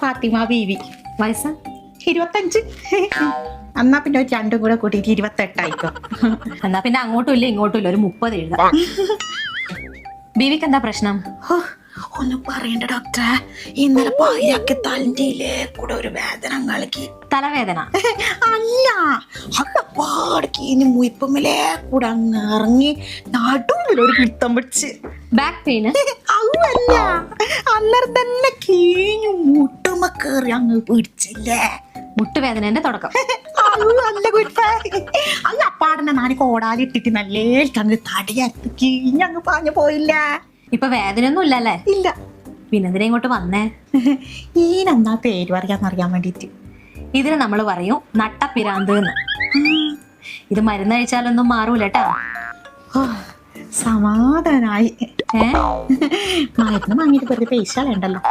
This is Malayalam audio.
ഫാത്തിമ ബീവി. വയസ്സ് 25. എന്നാ പിന്നെ ഒരു രണ്ടും കൂടെ കൂട്ടിയിട്ട് 28 ആയിക്കോ. എന്നാ പിന്നെ അങ്ങോട്ടും ഇല്ല ഇങ്ങോട്ടും ഇല്ല, ഒരു 30 എഴുതാം. ബീവിക്ക് എന്താ പ്രശ്നം? ഒന്നും പറയണ്ട ഡോക്ടറെ, ഇന്നലെ പായാക്കി തലന്റെയിലേ കൂടെ ഒരു വേദന കളിക്ക്. തലവേദന അല്ല, അപ്പാടേക്ക് മുയിപ്പമ്മലേ കൂടെ അങ്ങ് ഇറങ്ങി നടുവിലൊരു പിടുത്തം പിടിച്ച്. Back pain? അതല്ല, അന്നേരം തന്നെ കീഞ്ഞു മുട്ടുമ്മ കേറി അങ്ങ് പിടിച്ചില്ലേ. മുട്ടുവേദനന്റെ തുടക്കം. നല്ല അല്ല അപ്പാടനെ നാല് കോടാലിട്ടിട്ട് നല്ലേ അങ്ങ് തടിയത്ത് കീഞ്ഞങ്ങ് പാഞ്ഞു പോയില്ല. ഇപ്പൊ വേദനയൊന്നും ഇല്ലല്ലേ? ഇല്ല. പിന്നെന്തിനാ ഇങ്ങോട്ട് വന്നേ? ഈനെന്താ പേര് പറയാന്നറിയാൻ വേണ്ടിട്ട്. ഇതിന് നമ്മൾ പറയും നട്ടപ്പിരാന്ത് എന്ന്. ഇത് മരുന്ന് കഴിച്ചാലൊന്നും മാറൂലട്ടാ. സമാധാനായി. മരുന്ന് വാങ്ങിയിട്ട് വെറുതെ പൈസ വേണ്ടല്ലോ.